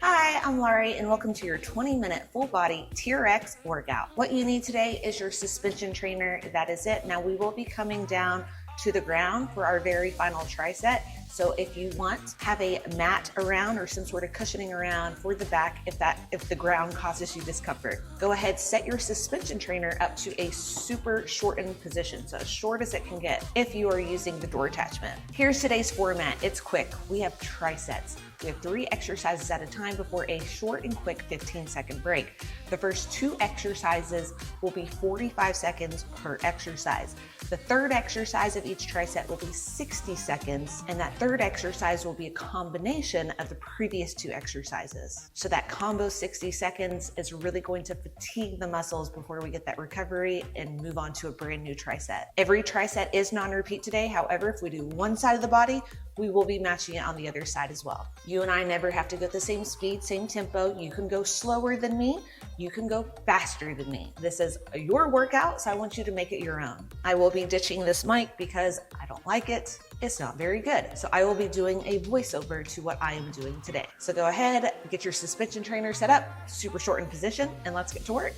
Hi, I'm Larie and welcome to your 20-minute full body TRX workout. What you need today is your suspension trainer. That is it. Now we will be coming down to the ground for our very final tricep. So if you want, have a mat around or some sort of cushioning around for the back if the ground causes you discomfort. Go ahead, set your suspension trainer up to a super shortened position, so as short as it can get if you are using the door attachment. Here's today's format. It's quick. We have trisets. We have 3 exercises at a time before a short and quick 15-second break. The first 2 exercises will be 45 seconds per exercise. The third exercise of each tricep will be 60 seconds, and that third exercise will be a combination of the previous 2 exercises. So that combo 60 seconds is really going to fatigue the muscles before we get that recovery and move on to a brand new tricep. Every tricep is non-repeat today. However, if we do one side of the body, we will be matching it on the other side as well. You and I never have to go at the same speed, same tempo. You can go slower than me. You can go faster than me. This is your workout, so I want you to make it your own. I will be ditching this mic because I don't like it. It's not very good. So I will be doing a voiceover to what I am doing today. So go ahead, get your suspension trainer set up, super shortened position, and let's get to work.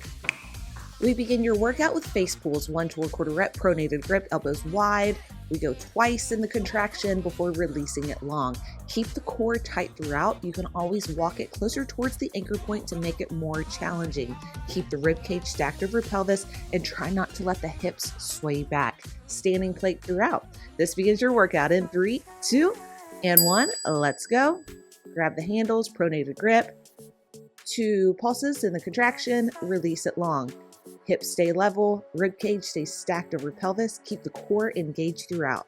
We begin your workout with face pulls, 1 to 1/4 rep, pronated grip, elbows wide. We go twice in the contraction before releasing it long. Keep the core tight throughout. You can always walk it closer towards the anchor point to make it more challenging. Keep the rib cage stacked over pelvis and try not to let the hips sway back. Standing plank throughout. This begins your workout in 3, 2, and 1. Let's go. Grab the handles, pronated grip. 2 pulses in the contraction, release it long. Hips stay level, rib cage stays stacked over pelvis. Keep the core engaged throughout.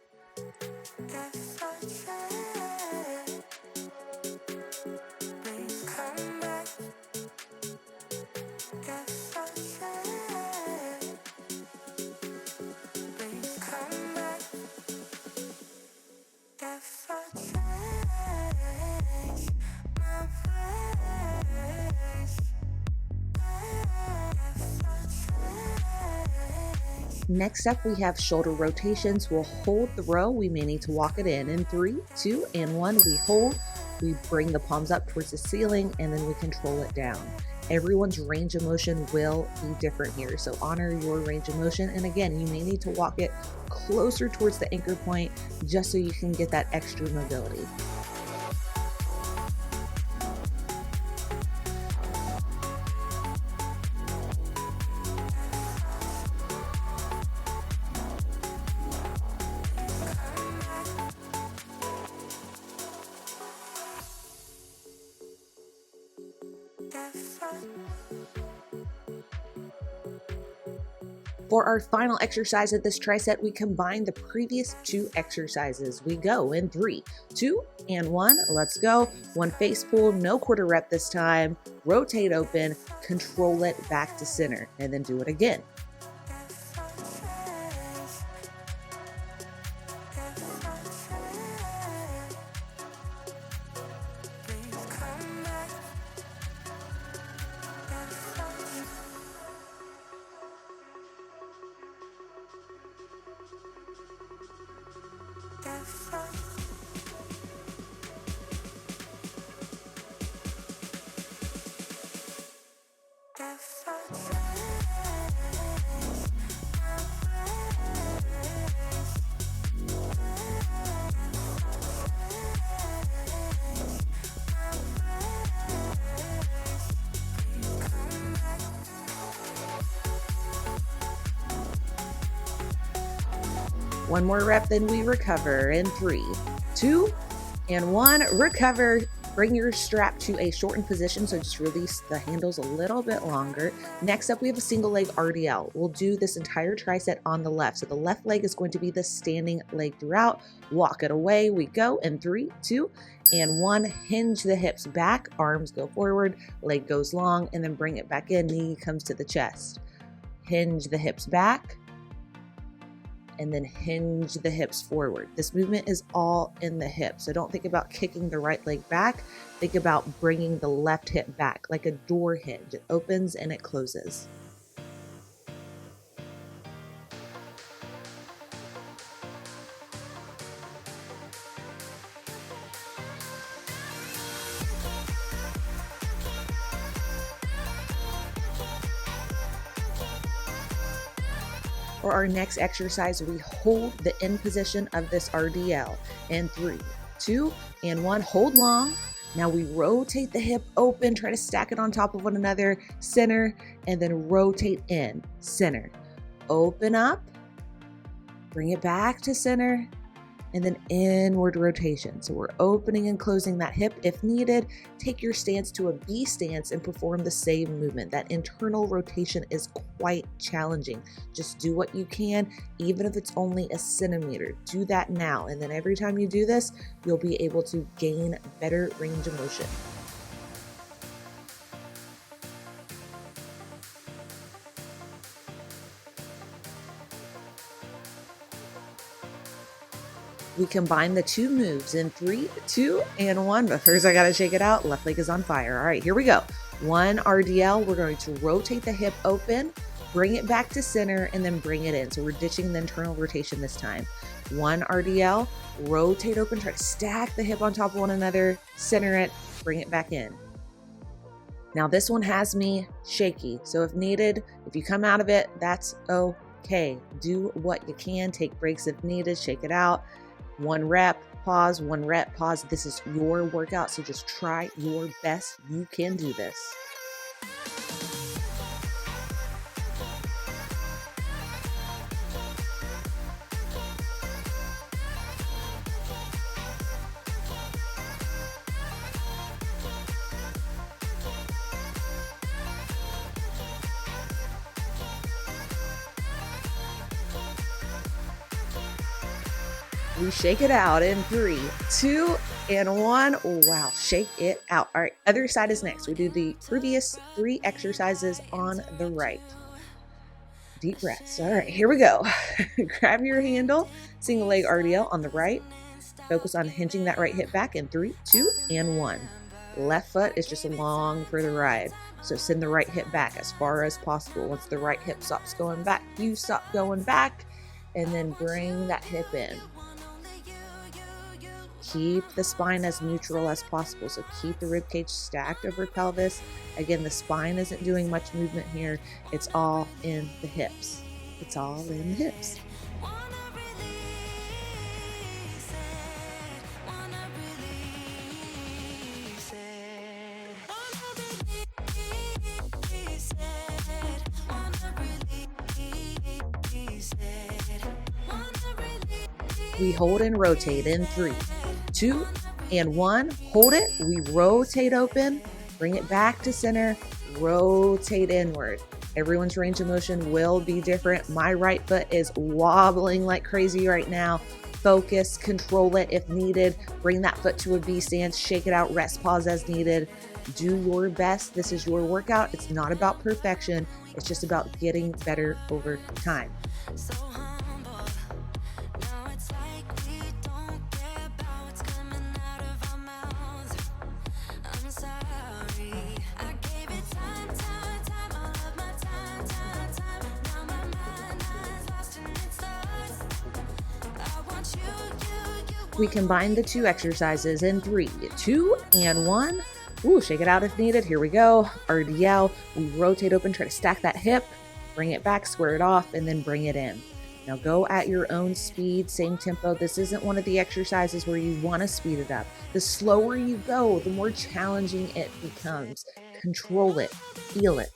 Next up, we have shoulder rotations. We'll hold the row. We may need to walk it in 3, 2, and 1. We hold, we bring the palms up towards the ceiling, and then we control it down. Everyone's range of motion will be different here, so honor your range of motion. And again, you may need to walk it closer towards the anchor point just so you can get that extra mobility. For our final exercise of this tricep, we combine the previous 2 exercises. We go in 3, 2, and 1. Let's go. 1 face pull, no quarter rep this time. Rotate open, control it back to center, and then do it again. One more rep, then we recover in 3, 2, and 1. Recover. Bring your strap to a shortened position, so just release the handles a little bit longer. Next up, we have a single leg RDL. We'll do this entire tricep on the left. So the left leg is going to be the standing leg throughout. Walk it away. We go in 3, 2, and 1. Hinge the hips back. Arms go forward. Leg goes long, and then bring it back in. Knee comes to the chest. Hinge the hips back, and then hinge the hips forward. This movement is all in the hip. So don't think about kicking the right leg back. Think about bringing the left hip back like a door hinge. It opens and it closes. For our next exercise, we hold the end position of this RDL in 3, 2, and 1. Hold long. Now we rotate the hip open, try to stack it on top of one another, center, and then rotate in, center. Open up, bring it back to center, and then inward rotation. So we're opening and closing that hip if needed. Take your stance to a B stance and perform the same movement. That internal rotation is quite challenging. Just do what you can, even if it's only a centimeter. Do that now, and then every time you do this, you'll be able to gain better range of motion. We combine the 2 moves in 3, 2, and 1. But first I gotta shake it out. Left leg is on fire. All right, here we go. 1 RDL, we're going to rotate the hip open, bring it back to center, and then bring it in. So we're ditching the internal rotation this time. 1 RDL, rotate open, try to stack the hip on top of one another, center it, bring it back in. Now this one has me shaky. So if needed, if you come out of it, that's okay. Do what you can, take breaks if needed, shake it out. 1 rep, pause, 1 rep, pause. This is your workout, so just try your best. You can do this. We shake it out in 3, 2, and 1. Wow, shake it out. All right, other side is next. We do the previous 3 exercises on the right. Deep breaths. All right, here we go. Grab your handle, single leg RDL on the right. Focus on hinging that right hip back in 3, 2, and 1. Left foot is just along for the ride. So send the right hip back as far as possible. Once the right hip stops going back, you stop going back, and then bring that hip in. Keep the spine as neutral as possible. So keep the ribcage stacked over pelvis. Again, the spine isn't doing much movement here. It's all in the hips. It's all in the hips. We hold and rotate in 3, 2, and 1. Hold it. We rotate open, bring it back to center, rotate inward. Everyone's range of motion will be different. My right foot is wobbling like crazy right now. Focus, control it if needed. Bring that foot to a B stance, shake it out, rest, pause as needed. Do your best. This is your workout. It's not about perfection. It's just about getting better over time. We combine the 2 exercises in 3, 2, and 1. Ooh, shake it out if needed. Here we go. RDL. We rotate open, try to stack that hip, bring it back, square it off, and then bring it in. Now go at your own speed, same tempo. This isn't one of the exercises where you want to speed it up. The slower you go, the more challenging it becomes. Control it, feel it.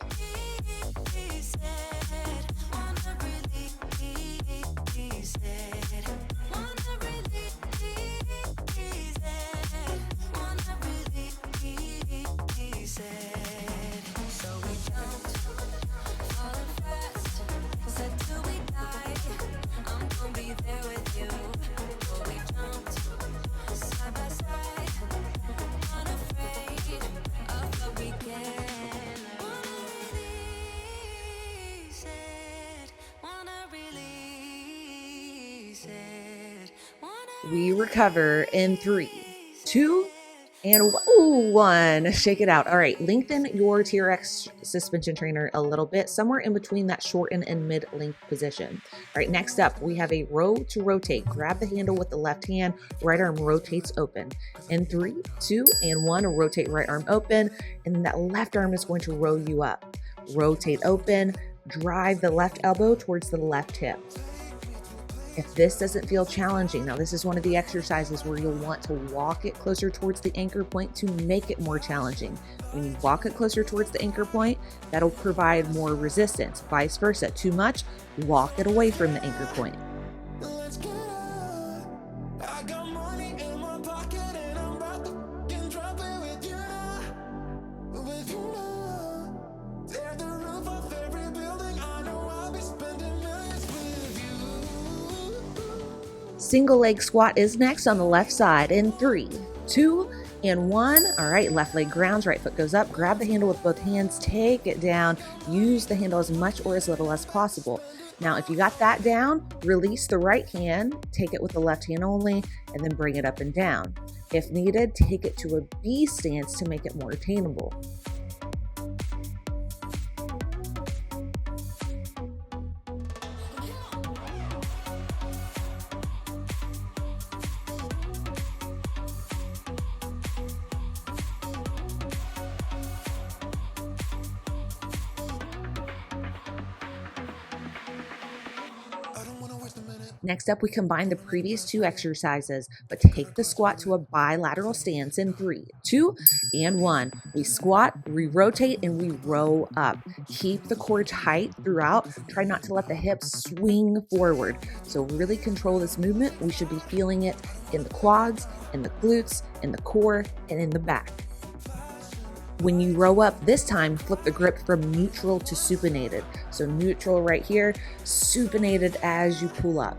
We recover in 3, 2, and 1. Shake it out. All right, lengthen your TRX suspension trainer a little bit, somewhere in between that shorten and mid-length position. All right, next up, we have a row to rotate. Grab the handle with the left hand, right arm rotates open. In 3, 2, and 1, rotate right arm open, and that left arm is going to row you up. Rotate open, drive the left elbow towards the left hip. If this doesn't feel challenging, now this is one of the exercises where you'll want to walk it closer towards the anchor point to make it more challenging. When you walk it closer towards the anchor point, that'll provide more resistance. Vice versa, too much, walk it away from the anchor point. Single leg squat is next on the left side in 3, 2, and 1. All right, left leg grounds, right foot goes up, grab the handle with both hands, take it down, use the handle as much or as little as possible. Now, if you got that down, release the right hand, take it with the left hand only, and then bring it up and down. If needed, take it to a B stance to make it more attainable. Next up, we combine the previous 2 exercises, but take the squat to a bilateral stance in 3, 2, and 1. We squat, we rotate, and we row up. Keep the core tight throughout. Try not to let the hips swing forward. So really control this movement. We should be feeling it in the quads, in the glutes, in the core, and in the back. When you row up this time, flip the grip from neutral to supinated. So neutral right here, supinated as you pull up.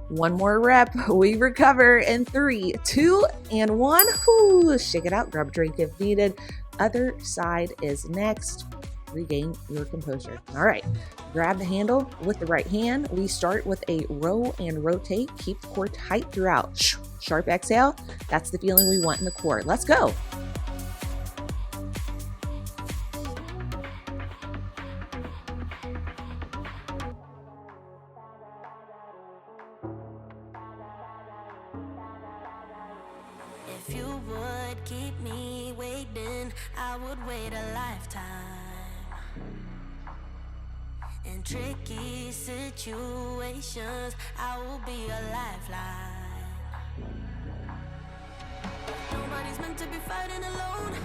One more rep, we recover in 3, 2, and 1. Whoo, shake it out, grab a drink if needed. Other side is next. Regain your composure. All right, grab the handle with the right hand. We start with a row and rotate. Keep the core tight throughout. Sharp exhale. That's the feeling we want in the core. Let's go. If you would keep me waiting, I would wait a lifetime. In tricky situations, I will be a lifeline. Nobody's meant to be fighting alone.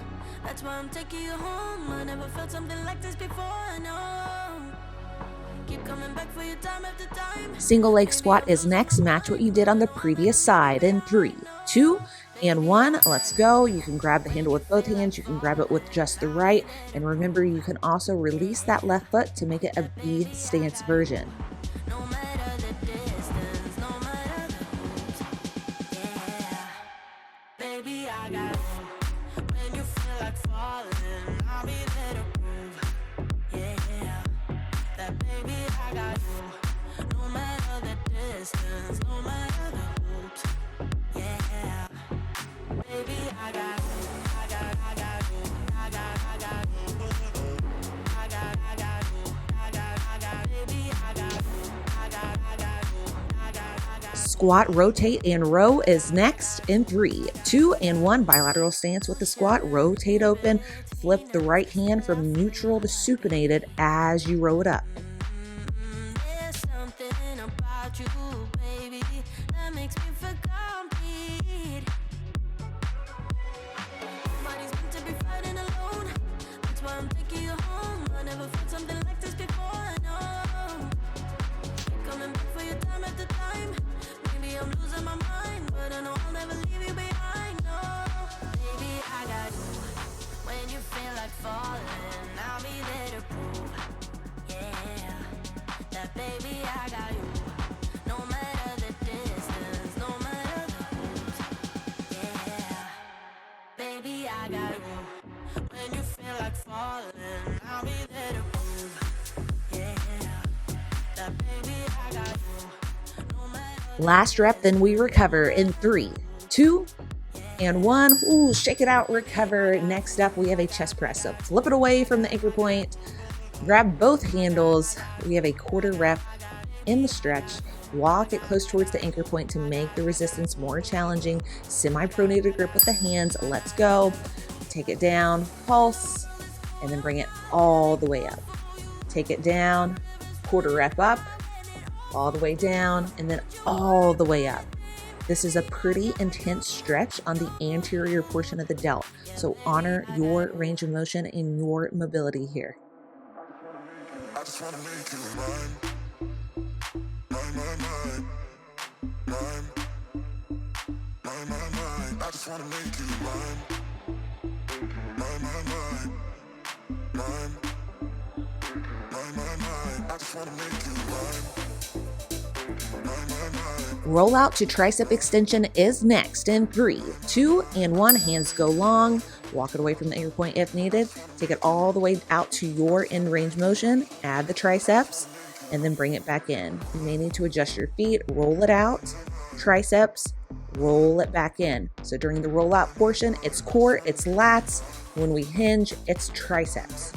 That's why I'm taking you home. I never felt something like this before, no. Keep coming back for your time after time. Single leg squat is next. Match what you did on the previous side in 3, 2, and 1. Let's go. You can grab the handle with both hands. You can grab it with just the right. And remember, you can also release that left foot to make it a B stance version. No matter the distance, no matter the route, yeah. Baby, I got you. When you feel like falling, I'll be there to prove, yeah. That baby, I got you. No matter the distance, no matter the route, yeah. Baby, I got you. I got you. I got you. I got you. I got you. I got baby, I got you. I got you. I got Squat, rotate, and row is next in 3, 2, and 1. Bilateral stance with the squat. Rotate open. Flip the right hand from neutral to supinated as you row it up. There's something about you, baby, that makes me feel complete. Nobody's meant to be fighting alone. That's why I'm taking you home. I never felt something like this before, no. Coming back for your time after time. Maybe I'm losing my mind, but I know I'll never leave you behind, no. Baby, I got you. When you feel like falling, I'll be there to prove, yeah. That baby, I got you. No matter the distance, no matter the route, yeah. Baby, I got you. When you feel like falling, I'll be there to Last rep, then we recover in 3, 2, and 1. Ooh, shake it out, recover. Next up, we have a chest press. So flip it away from the anchor point, grab both handles. We have a quarter rep in the stretch. Walk it close towards the anchor point to make the resistance more challenging. Semi-pronated grip with the hands. Let's go. Take it down, pulse, and then bring it all the way up. Take it down, quarter rep up, all the way down, and then all the way up. This is a pretty intense stretch on the anterior portion of the delt, so honor your range of motion and your mobility here. I just wanna make you mine. I just wanna make you mine. I just wanna make you mine. Roll out to tricep extension is next in 3, 2, and 1. Hands go long. Walk it away from the anchor point if needed. Take it all the way out to your end range motion. Add the triceps and then bring it back in. You may need to adjust your feet. Roll it out. Triceps. Roll it back in. So during the rollout portion, it's core, it's lats. When we hinge, it's triceps.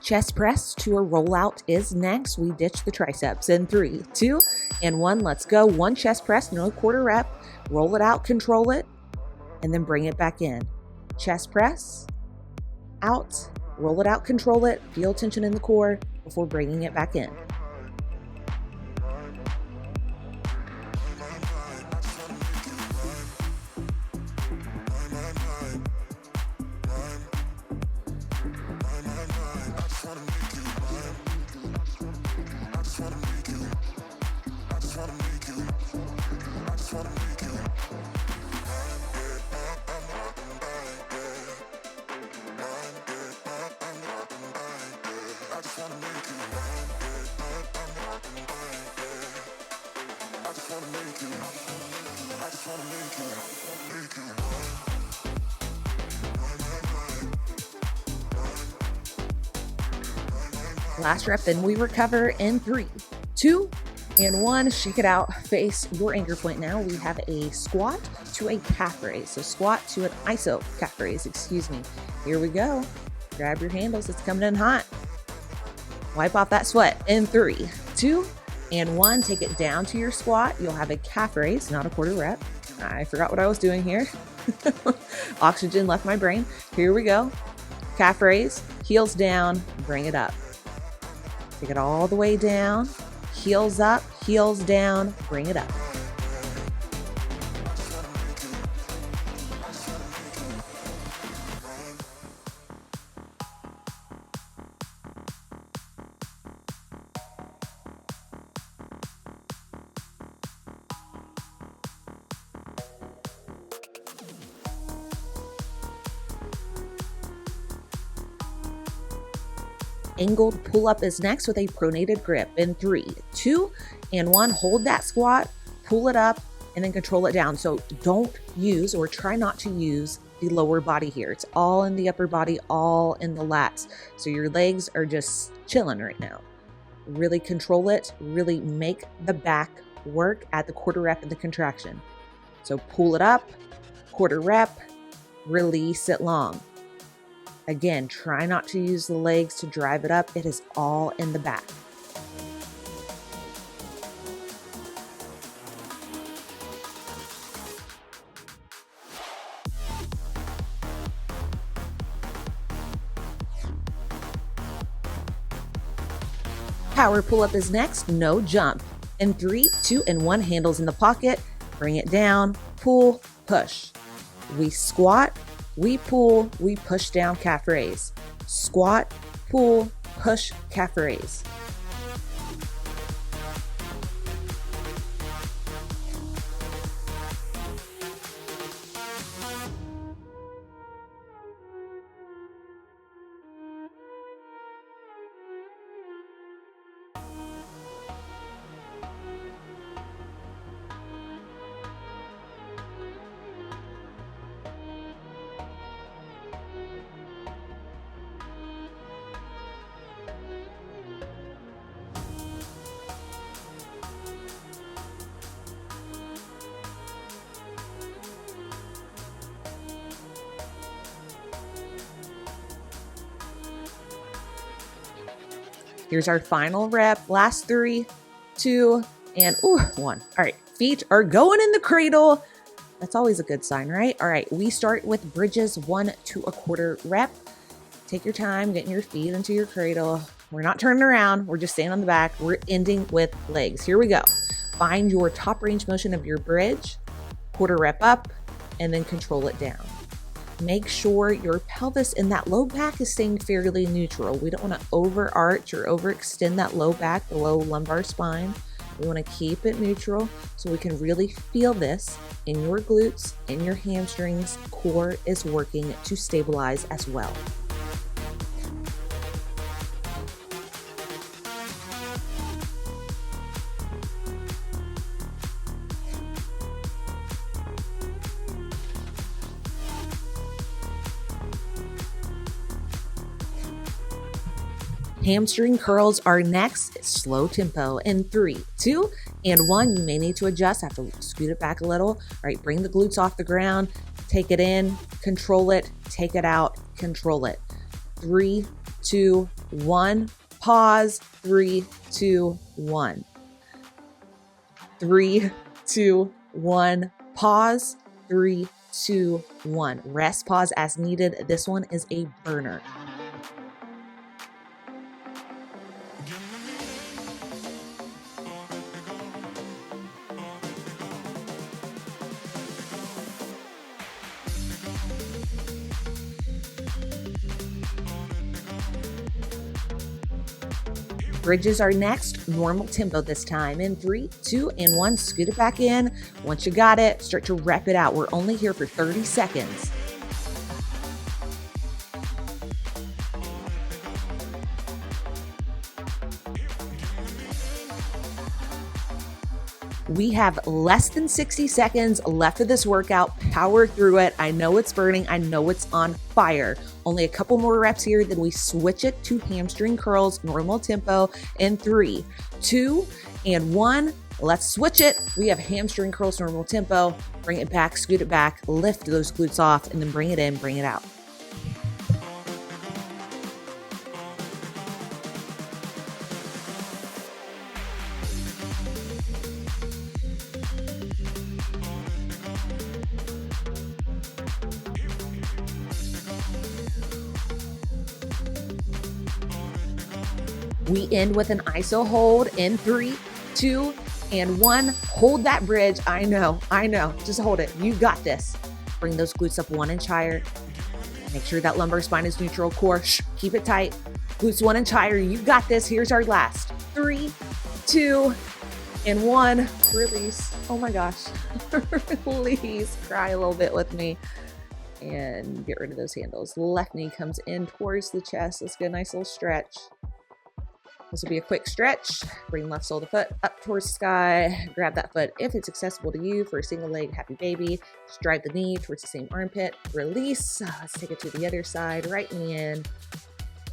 Chest press to a rollout is next. We ditch the triceps in 3, 2, and 1. Let's go. 1 chest press, no quarter rep. Roll it out, control it, and then bring it back in. Chest press, out, roll it out, control it, feel tension in the core before bringing it back in. Last rep, then we recover in 3, 2, and 1. Shake it out. Face your anchor point now. We have a squat to a calf raise. So squat to an iso calf raise, excuse me. Here we go. Grab your handles. It's coming in hot. Wipe off that sweat in 3, 2, and 1. Take it down to your squat. You'll have a calf raise, not a quarter rep. I forgot what I was doing here. Oxygen left my brain. Here we go. Calf raise, heels down, bring it up. Take it all the way down, heels up, heels down, bring it up. Angled pull-up is next with a pronated grip in 3, 2, and 1. Hold that squat, pull it up, and then control it down. So don't use or try not to use the lower body here. It's all in the upper body, all in the lats. So your legs are just chilling right now. Really control it, really make the back work at the quarter rep of the contraction. So pull it up, quarter rep, release it long. Again, try not to use the legs to drive it up. It is all in the back. Power pull-up is next, no jump. In 3, 2, and 1, handles in the pocket. Bring it down, pull, push. We squat, we pull, we push down, calf raise. Squat, pull, push, calf raise. Here's our final rep. Last 3, 2, and 1. All right, feet are going in the cradle. That's always a good sign, right? All right, we start with bridges 1 to 1/4 rep. Take your time getting your feet into your cradle. We're not turning around. We're just staying on the back. We're ending with legs. Here we go. Find your top range motion of your bridge, 1/4 rep up, and then control it down. Make sure your pelvis and that low back is staying fairly neutral. We don't want to overarch or overextend that low back, the low lumbar spine. We want to keep it neutral so we can really feel this in your glutes, in your hamstrings. Core is working to stabilize as well. Hamstring curls are next. Slow tempo in 3, 2, and 1. You may need to adjust. Have to scoot it back a little. All right, bring the glutes off the ground. Take it in, control it, take it out, control it. 3, 2, 1. Pause. 3, 2, 1. 3, 2, 1. Pause. 3, 2, 1. Rest, pause as needed. This one is a burner. Bridges are next, normal tempo this time in 3, 2, and 1. Scoot it back in. Once you got it, start to rep it out. We're only here for 30 seconds. We have less than 60 seconds left of this workout. Power through it. I know it's burning. I know it's on fire. Only a couple more reps here, then we switch it to hamstring curls, normal tempo in 3, 2, and 1. Let's switch it. We have hamstring curls, normal tempo. Bring it back, scoot it back, lift those glutes off, and then bring it in, bring it out. We end with an iso hold in 3, 2, and 1. Hold that bridge. I know. Just hold it. You got this. Bring those glutes up 1 inch higher. Make sure that lumbar spine is neutral. Core, keep it tight. Glutes 1 inch higher. You got this. Here's our last. 3, 2, and 1. Release. Oh my gosh. Please cry a little bit with me. And get rid of those handles. Left knee comes in towards the chest. Let's get a nice little stretch. This will be a quick stretch. Bring left sole of the foot up towards the sky. Grab that foot if it's accessible to you for a single leg happy baby. Just drive the knee towards the same armpit. Release. Let's take it to the other side. Right knee in.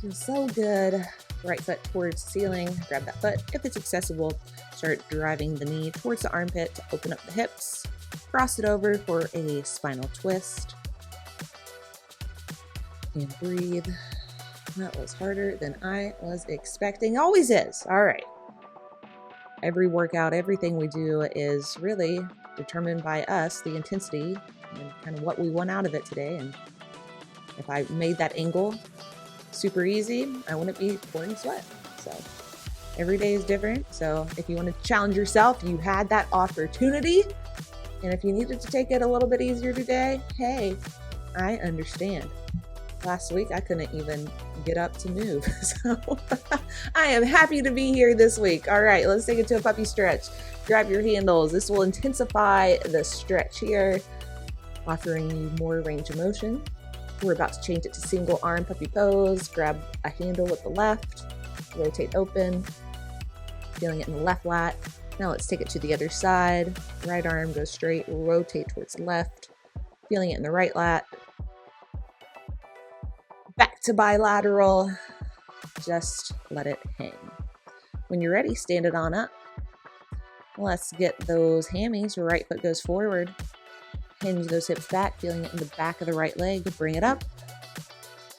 Feels so good. Right foot towards the ceiling. Grab that foot if it's accessible. Start driving the knee towards the armpit to open up the hips. Cross it over for a spinal twist. And breathe. That was harder than I was expecting. Always is. All right. Every workout, everything we do is really determined by us, the intensity and kind of what we want out of it today. And if I made that angle super easy, I wouldn't be pouring sweat. So every day is different. So if you want to challenge yourself, you had that opportunity. And if you needed to take it a little bit easier today, hey, I understand. Last week, I couldn't even get up to move. So I am happy to be here this week. All right, let's take it to a puppy stretch. Grab your handles. This will intensify the stretch here, offering you more range of motion. We're about to change it to single arm puppy pose. Grab a handle with the left, rotate open, feeling it in the left lat. Now let's take it to the other side. Right arm goes straight, rotate towards the left, feeling it in the right lat. Back to bilateral, just let it hang. When you're ready, stand it on up. Let's get those hammies. Right foot goes forward. Hinge those hips back, feeling it in the back of the right leg. Bring it up.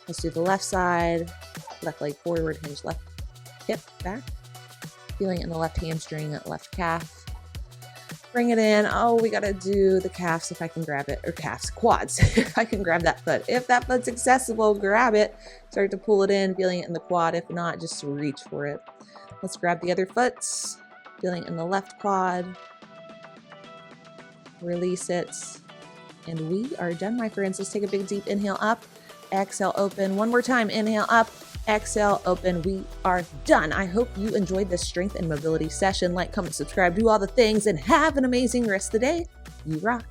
Let's do the left side. Left leg forward, hinge left. hip back. Feeling it in the left hamstring, left calf. Bring it in. Oh, we got to do the calves if I can grab it, or calves, quads, if I can grab that foot. If that foot's accessible, grab it. Start to pull it in, feeling it in the quad. If not, just reach for it. Let's grab the other foot. Feeling it in the left quad. Release it. And we are done, my friends. Let's take a big deep inhale up. Exhale, open. One more time. Inhale up. Exhale, open. We are done. I hope you enjoyed this strength and mobility session. Like, comment, subscribe, do all the things, and have an amazing rest of the day. You rock.